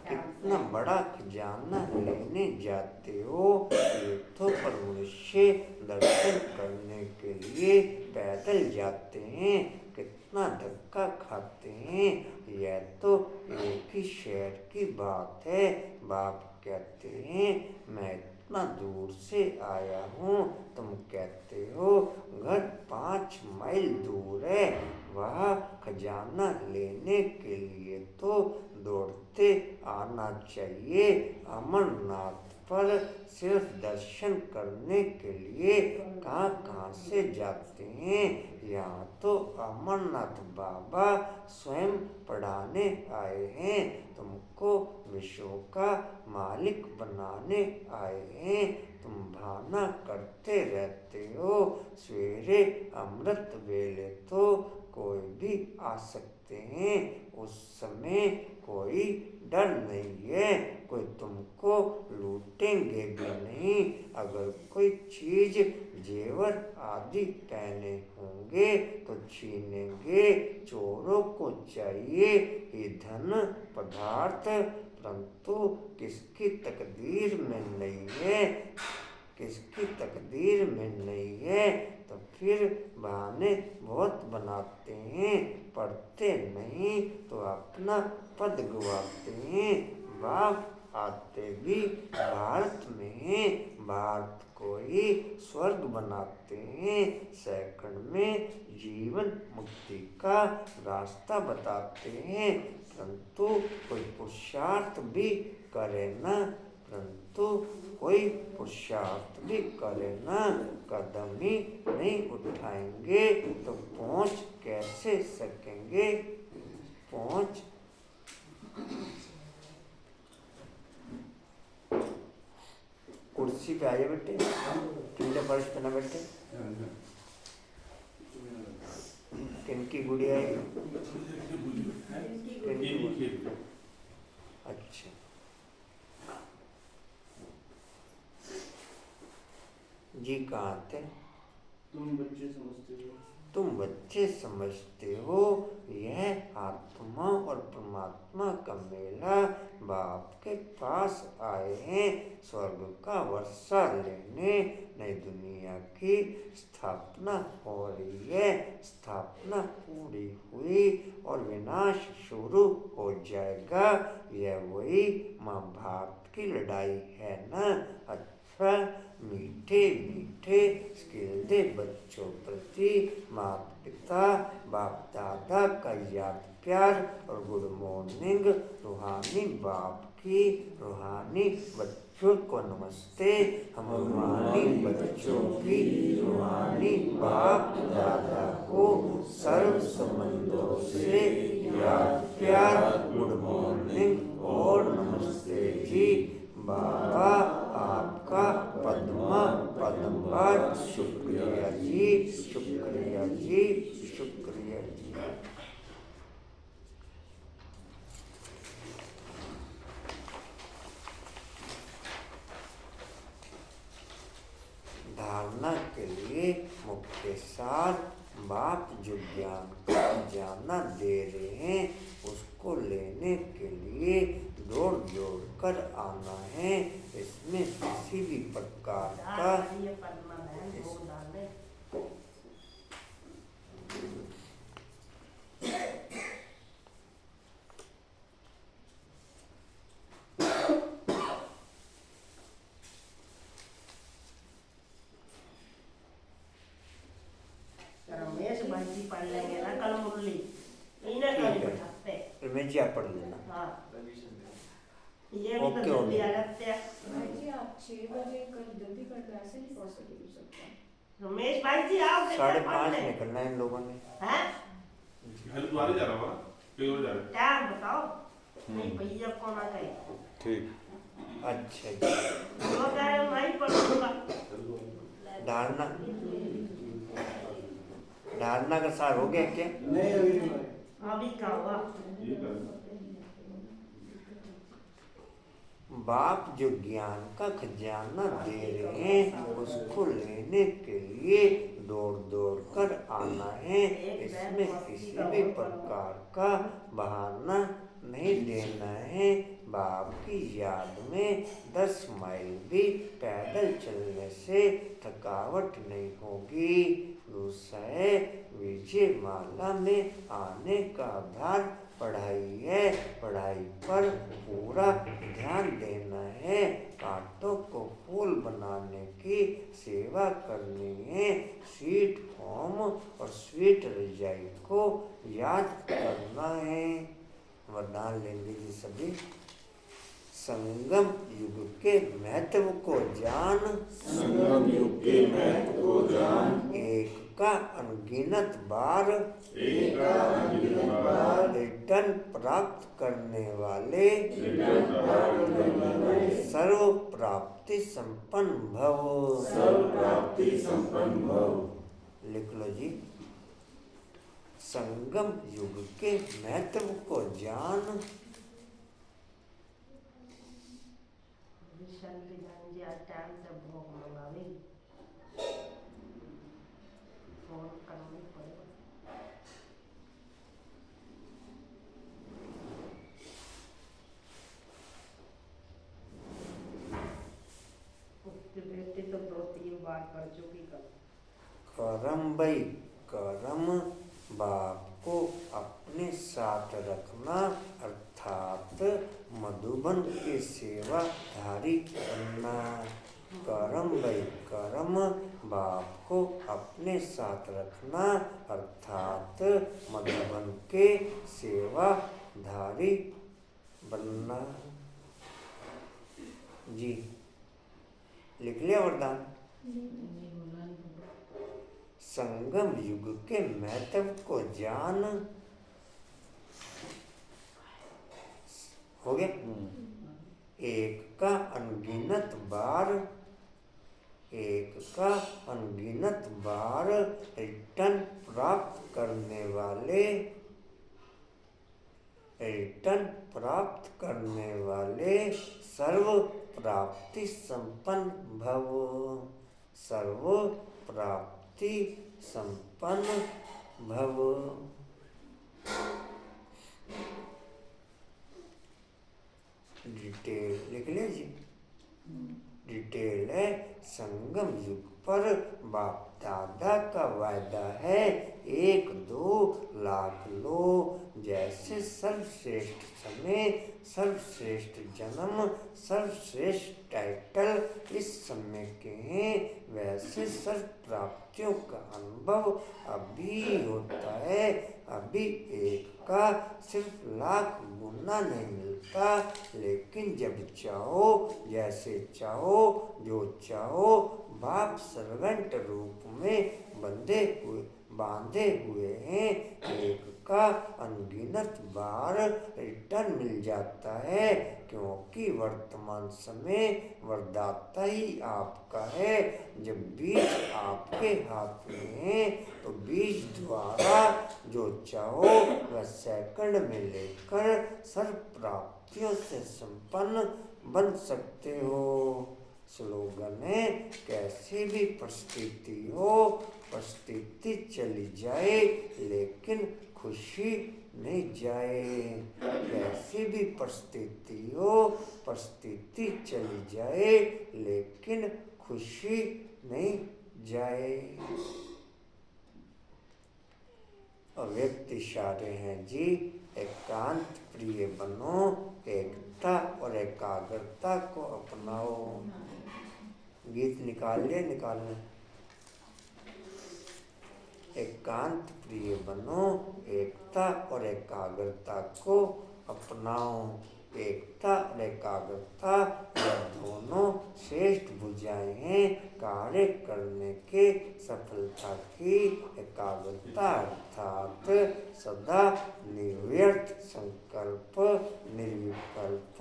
कितना बड़ा खजाना लेने जाते हो, ये तो पर मनुष्य दर्शन करने के लिए पैदल जाते हैं, कितना धक्का खाते हैं। यह तो एक ही शहर की बात है। बाप कहते हैं मैं इतना दूर से आया हूँ, तुम कहते हो घर 5 माइल दूर है। वह खजाना लेने के लिए तो दौड़ते आना चाहिए। अमरनाथ पर सिर्फ दर्शन करने के लिए कहाँ कहाँ से जाते हैं। यहाँ तो अमरनाथ बाबा स्वयं पढ़ाने आए हैं, तुमको विश्व का मालिक बनाने आए हैं। तुम भावना करते रहते हो, सवेरे अमृत वेले तो कोई भी आ सकते हैं, उस समय कोई डर नहीं है, कोई तुमको लूटेंगे भी नहीं। अगर कोई चीज जेवर आदि पहने होंगे तो छीनेंगे, चोरों को चाहिए ये धन पदार्थ, परंतु किसकी तकदीर में नहीं है, किसकी तकदीर में नहीं है तो फिर बहाने बहुत बनाते हैं, पढ़ते नहीं तो अपना पद गवाते हैं। बाप आते भी भारत में हैं, भारत को ही स्वर्ग बनाते हैं, सेकंड में जीवन मुक्ति का रास्ता बताते हैं। परंतु कोई पुरुषार्थ भी करे ना, परंतु कोई पुरुषार्थ भी करे ना, कदम ही नहीं उठाएंगे तो पहुंच कैसे सकेंगे। पहुंच कुर्सी पे आइए बेटे, ठंडे फर्श पे ना बैठे। किनकी गुड़िया है? किनकी गुड़िया? अच्छा, जी कहाँ थे? तुम बच्चे समझते हो। तुम बच्चे समझते हो, यह आत्मा और परमात्मा का मेला बाप के पास आए हैं, स्वर्ग का वर्षा लेने। नई दुनिया की स्थापना हो रही है, स्थापना पूरी हुई और विनाश शुरू हो जाएगा। यह वही महाभारत की लड़ाई है ना। अच्छा, मीठे मीठे स्किल दे बच्चों प्रति माता पिता बाप दादा का याद प्यार और गुड मॉर्निंग। रूहानी बाप की रूहानी बच्चों को नमस्ते। हम रूहानी बच्चों की रूहानी बाप दादा को सर्व संबंधों से याद प्यार, गुड मॉर्निंग और नमस्ते जी। बाबा आपका पद्मा पद्मपाद शुक्रिया जी, शुक्रिया जी, शुक्रिया जी। धारणा के लिए मुख्य सार बाप जो ज्ञान का जाना दे रहे हैं उसको लेने के लिए दौड़ दौड़ कर आना है। इसमें किसी भी प्रकार का रमेश भाई जी पढ़ लेंगे ना कल मुरली, इन्हें कल बैठाते। रमेश जी आप पढ़ लेना। हाँ परमिशन दे। ये भी तो ओके, जल्दी ओके। आ जाते हैं। भाई जी आप 6 बजे कर जल्दी कर दो, ऐसे नहीं पॉसिबल हो सकता। रमेश भाई जी आओ 5:30 निकलना है इन लोगों ने। हैं हरिद्वार ही जा रहा होगा कहीं और जा रहा है। टाइम बताओ। नहीं भैया कौन आ गए? ठीक। अच्छा जी। जो कहे वही पढ़ूंगा। धारणा का सार हो गया क्या? नहीं अभी नहीं हुआ। अभी का हुआ? ये कर बाप जो ज्ञान का खजाना दे रहे हैं उसको लेने के लिए दौड़ दौड़ कर आना है। इसमें किसी भी प्रकार का बहाना नहीं देना है। बाप की याद में 10 माइल भी पैदल चलने से थकावट नहीं होगी। दूसरा है विजय माला में आने का आधार पढ़ाई है। पढ़ाई पर पूरा ध्यान देना है। कांटों को फूल बनाने की सेवा करनी है। स्वीट होम और स्वीट रजाई को याद करना है। वरदान लेंगे जी सभी। संगम युग के महत्व को जान, संगम युग के महत्व को जान, एक का अनगिनत बार एक का अनगिनत बार रिटर्न प्राप्त करने वाले रिटर्न प्राप्त करने वाले सर्व प्राप्ति संपन्न भव। सर्व प्राप्ति संपन्न भव। लिख लो जी। संगम युग के महत्व को जान, विशाल के जान जी आज टाइम से भोग मंगावे। फोन करना पड़ेगा। उसकी बेटी तो 2-3 बार कर चुकी कल। करम भाई करम बाप को अपने साथ रखना अर्थात मधुबन के सेवाधारी बनना। करम भाई करम बाप को अपने साथ रखना अर्थात मधुबन के सेवाधारी बनना। जी लिख लिया वरदान। संगम युग के महत्व को जान, हो गया। एक का अनगिनत बार, एक का अनगिनत बार रिटर्न प्राप्त करने वाले, रिटर्न प्राप्त करने वाले सर्व प्राप्ति संपन्न भव। सर्व प्राप्ति संपन्न भव। डिटेल लिख लीजिए। डिटेल है संगम युग पर बाप दादा का वायदा है 1-2 लाख लो। जैसे सर्वश्रेष्ठ समय, सर्वश्रेष्ठ जन्म, सर्वश्रेष्ठ टाइटल इस समय के हैं, वैसे सर्व प्राप्तियों का अनुभव अभी होता है। अभी एक का सिर्फ लाख गुना नहीं मिलता, लेकिन जब चाहो, जैसे चाहो, जो चाहो, बाप सर्वेंट रूप में बांधे हुए हैं। एक का अनगिनत बार रिटर्न मिल जाता है, क्योंकि वर्तमान समय वरदाता ही आपका है। जब बीज आपके हाथ में है तो बीज द्वारा जो चाहो वह सेकंड में लेकर सर्व प्राप्तियों से संपन्न बन सकते हो। स्लोगन है कैसी भी परिस्थिति हो, परिस्थिति चली जाए लेकिन खुशी नहीं जाए। कैसी भी परिस्थिति हो, परिस्थिति चली जाए लेकिन खुशी नहीं जाए। अव्यक्त इशारे हैं जी। एकांत प्रिय बनो, एकता और एकाग्रता को अपनाओ। गीत निकालिए, निकालने। एकांत प्रिय बनो, एकता और एकाग्रता को अपनाओ। एकता और एकाग्रता यह दोनों श्रेष्ठ भुजाएं हैं। कार्य करने के सफलता की एकाग्रता अर्थात सदा निर्व्यर्थ संकल्प निर्विकल्प।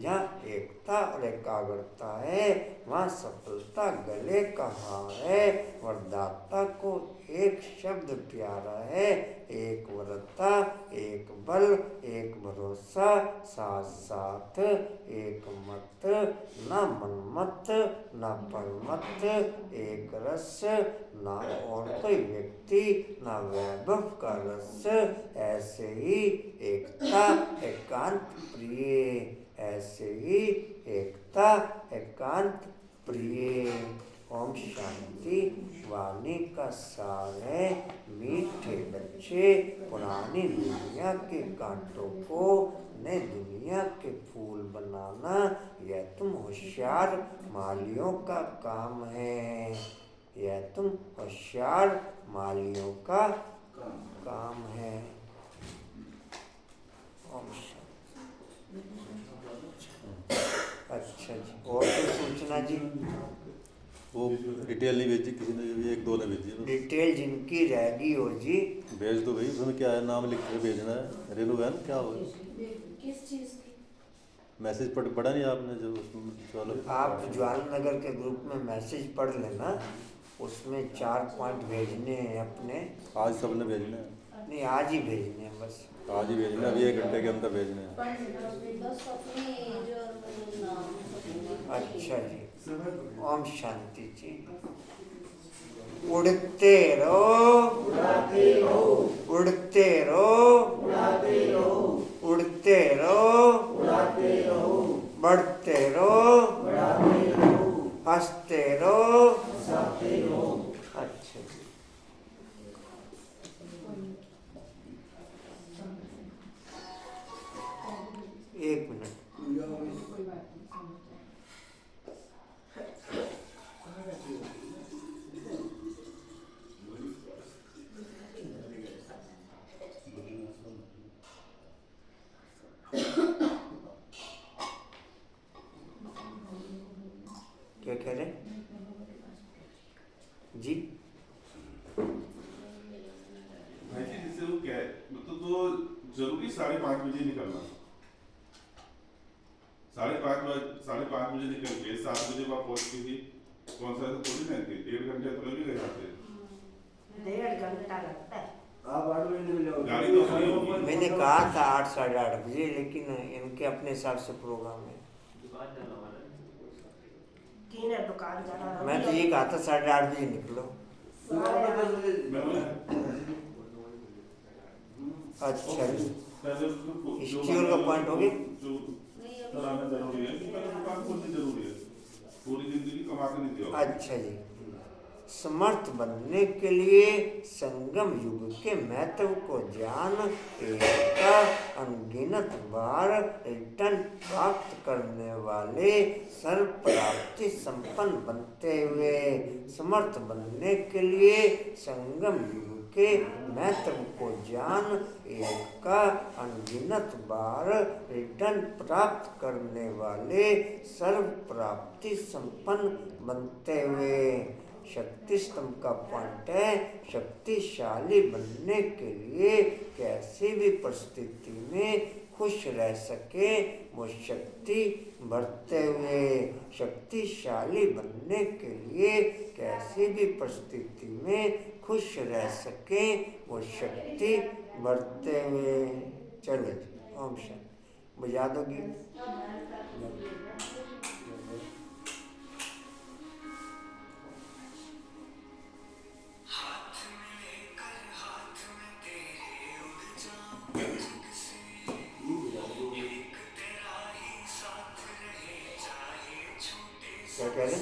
जहाँ एकता और एकाग्रता है वहाँ सफलता गले का हार है। वरदाता को एक शब्द प्यारा है, एक वरता, एक बल, एक भरोसा, साथ साथ एक मत, न मनमत न परमत, एक रस, न और कोई व्यक्ति न वैभव का रस। ऐसे ही एकता एकांत प्रिय, ऐसे ही एकता एकांत प्रिय। ओम शांति। वाणी का सार है, मीठे बच्चे पुरानी दुनिया के कांटों को नई दुनिया के फूल बनाना यह तुम होशियार मालियों का काम है। यह तुम होशियार मालियों का काम है। ओम शांति। अच्छा जी, और कोई सूचना जी? वो डिटेल नहीं भेजी किसी ने, भी एक दो ने भेजी है। डिटेल जिनकी रहेगी हो जी भेज दो भाई, उसमें क्या है, नाम लिख के भेजना है। रेनू बहन क्या हो किस चीज़ की? मैसेज पढ़ा नहीं आपने जो उसमें चलो। आप ज्वाल नगर के ग्रुप में मैसेज पढ़ लेना, उसमें 4 पॉइंट भेजने हैं अपने। आज सबने भेजना है? नहीं, आज ही भेजने हैं बस। आज ही भेजना, अभी 1 घंटे के अंदर भेजने हैं। बस अपने एज और मतलब नाम। अच्छा जी, ओम शांति जी। उड़ते रहो उड़ते रहो, उड़ते रहो उड़ते रहो, बढ़ते रहो हंसते रहो। अच्छा जी, एक मिनट। क्या कह रहे जी? भाई जी जैसे वो क्या मतलब तो जरूरी 5:30 बजे निकलना, 5:30 बजे निकल के 7 बजे वहाँ पहुँच के थी। कौन सा तो थोड़ी ना थी, 1.5 घंटे तो लग ही गए जाते। 1.5 घंटा लगता है। आप 8 बजे निकल जाओगे। गाड़ी तो फ्री होगी। मैंने कहा था 8 साढ़े 8 बजे, लेकिन इनके अपने हिसाब से प्रोग्राम है। दुकान जाना वाला है। तीन है दुकान जाना है। मैं तो ये कहा था 8:30 बजे निकलो। मैं बोला अच्छा जी, पहले स्टील का पॉइंट हो गया। जो कराना जरूरी है, पहले दुकान खोलनी जरूरी है। पूरी जिंदगी कमा के नहीं दिया। अच्छा जी, समर्थ बनने के लिए संगम युग के महत्व को जान, एकता अनगिनत बार रिटर्न प्राप्त करने वाले सर्व प्राप्ति संपन्न बनते हुए। समर्थ बनने के लिए संगम युग के महत्व को जान, एकता अनगिनत बार रिटर्न प्राप्त करने वाले सर्व प्राप्ति संपन्न बनते हुए। शक्ति स्तंभ का पॉइंट है, शक्तिशाली बनने के लिए कैसी भी परिस्थिति में खुश रह सके वो शक्ति बढ़ते हुए। शक्तिशाली बनने के लिए कैसी भी परिस्थिति में खुश रह सके वो शक्ति बढ़ते हुए। चलो जी, ओम शांति। बुझा दोगी? क्या कह रहे?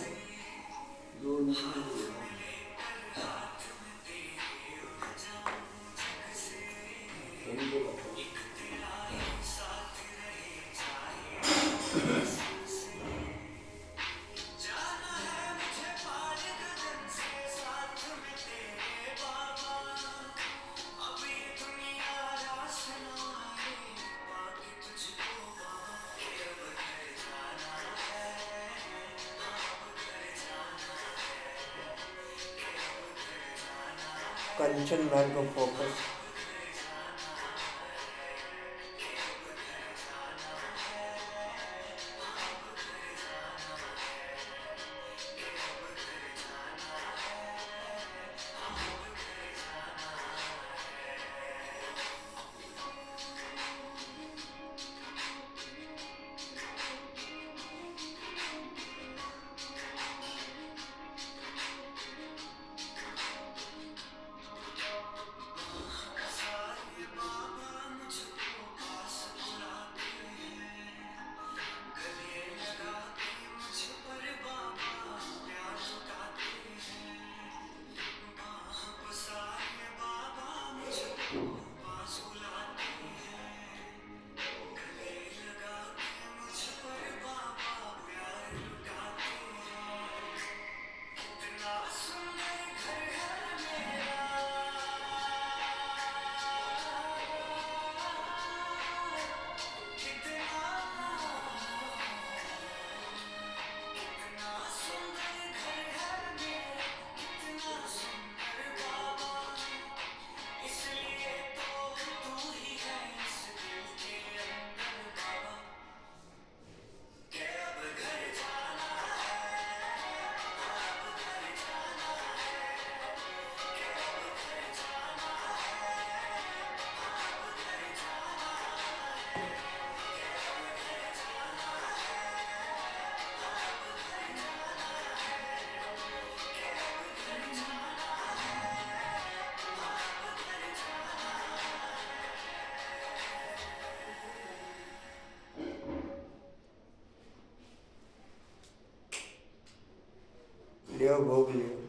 कंचन मैन को फोकस। लियो भोग लियो।